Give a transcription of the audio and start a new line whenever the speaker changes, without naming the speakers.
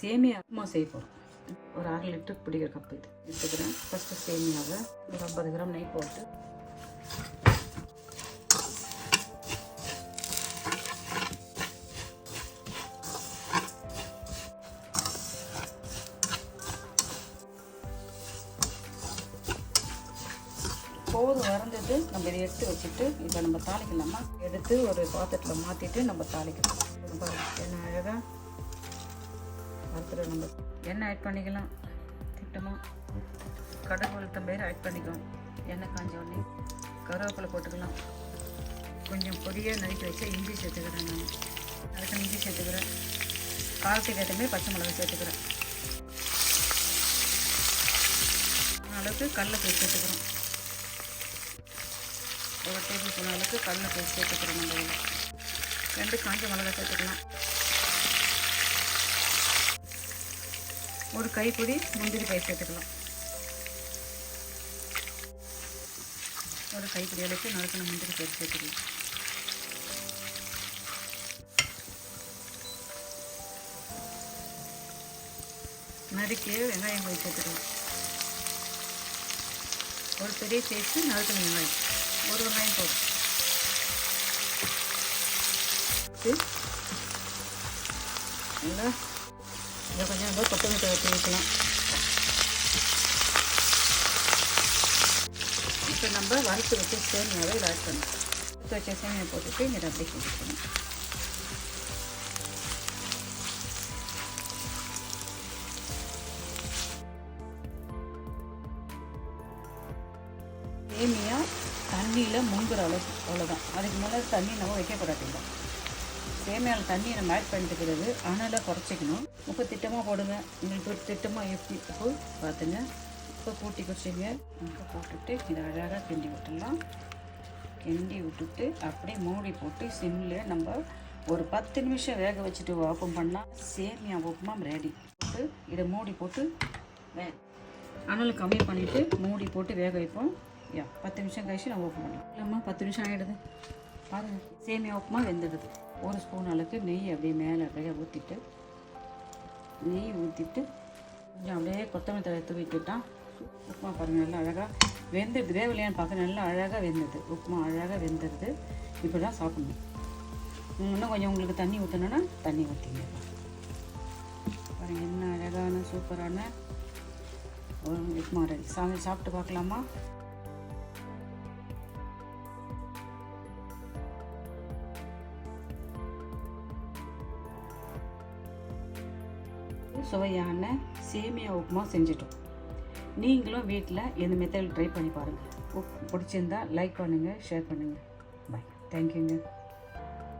சேமியா உப்புமா செய்ய போகிறோம். ஒரு 1/2 லிட்டருக்கு பிடிக்கிற கப்பு இது எடுத்துக்கிறேன். ஃபஸ்ட்டு சேமியாவை ஒரு 50 கிராம் நெய் போட்டு போதும் வறந்தது. நம்ம இதை எடுத்து வச்சுட்டு இப்போ நம்ம தாளிக்கலாமா? எடுத்து ஒரு பாத்திரத்தில் மாற்றிட்டு நம்ம தாளிக்கலாம். எண்ணெய் அழகாக வறுத்துட்டு நம்ம எண்ணெய் ஆட் பண்ணிக்கலாம். திட்டமாக கடுகு உளுத்தம் பயிர் ஆட் பண்ணிக்கலாம். எண்ணெய் காஞ்ச உடனே கருவேப்பிலை போட்டுக்கலாம். கொஞ்சம் பொடியாக நறுக்கி வச்சு இஞ்சி சேர்த்துக்கிறேன். நான் அதுக்கு இஞ்சி சேர்த்துக்கிறேன். காரத்துக்கு ஏற்ற மாதிரி பச்சை மிளகாய் சேர்த்துக்கிறேன். அளவுக்கு கடலைப்பருப்பு சேர்த்துக்கிறோம். ஒரு டேபிள் ஸ்பூன் அளவுக்கு கடலைப்பருப்பு சேர்த்துக்கிறோம். நம்ம 2 காஞ்ச மிளகாய் சேர்த்துக்கலாம். ஒரு கைப்பிடி முந்திரி காய் சேர்த்துக்கலாம். ஒரு கைப்பிடி அளவுக்கு நறுக்கின முந்திரி காய் சேர்த்துக்கலாம். நறுக்கிய வெங்காயம் காய் சேர்த்துக்கலாம். ஒரு பெரிய சைஸு நறுக்கின வெங்காயம், ஒரு வெங்காயம் போதும். நல்லா இதை கொஞ்சம் கொத்தமல்லி ஊற்றி வைக்கலாம். இப்போ நம்ம வறுத்து வச்சு சேமியாவை இதில் ஆட் பண்ணணும். வறுத்து வச்ச சேமியா போட்டுட்டு இதை அப்படி கொடுக்கணும். சேமியா தண்ணியில் முங்குற அளவுக்கு, அவ்வளோதான். அதுக்கு மேலே தண்ணி நம்ம வைக்கக்கூடாதுங்க. சேமியாவில் தண்ணி நம்ம ஆட் பண்ணிட்டு பிறகு அனலை குறைச்சிக்கணும். உப்பு திட்டமாக போடுங்க. உங்களுக்கு ஒரு திட்டமாக எப்படி உப்பு பார்த்துங்க. உப்பை கூட்டி குறைச்சிங்க. உப்பு போட்டுட்டு இதை அழகாக கிண்டி விட்டுடலாம். கிண்டி விட்டுட்டு அப்படியே மூடி போட்டு சிம்மில் நம்ம ஒரு 10 நிமிஷம் வேக வச்சுட்டு ஓப்பன் பண்ணால் சேமியா உப்புமா ரெடி. போட்டு இதை மூடி போட்டு அனலை கம்மி பண்ணிவிட்டு மூடி போட்டு வேக வைப்போம். 10 நிமிஷம் கழிச்சு நம்ம ஓப்பன் பண்ணலாம். இல்லைம்மா 10 நிமிஷம் ஆகிடுது பாருங்கள். சேமியா உப்புமா வெந்துடுது. ஒரு ஸ்பூன் அளவுக்கு நெய் அப்படியே மேலே அப்படியே ஊற்றிட்டு கொஞ்சம் அப்படியே கொத்தமல்லி தழை தூவிட்டுட்டான். உப்புமா பாருங்கள் நல்லா அழகாக வெந்துடுது. வேவலையான்னு பார்க்க நல்லா அழகாக வெந்துடுது. உப்புமா அழகாக வெந்துடுது. இப்படி தான் சாப்பிடணும். இன்னும் கொஞ்சம் உங்களுக்கு தண்ணி ஊற்றணுன்னா தண்ணி ஊற்றிங்க. பாருங்கள் என்ன அழகான சூப்பரான ஒரு உப்புமா ரெடி. சாப்பிட்டு பார்க்கலாமா? சுவையான சேமியா உப்புமா செஞ்சிட்டோம். நீங்களும் வீட்டில் இந்த மெத்தட் ட்ரை பண்ணி பாருங்கள். பிடிச்சிருந்தா லைக் பண்ணுங்கள், ஷேர் பண்ணுங்கள். பாய். தேங்க்யூங்க.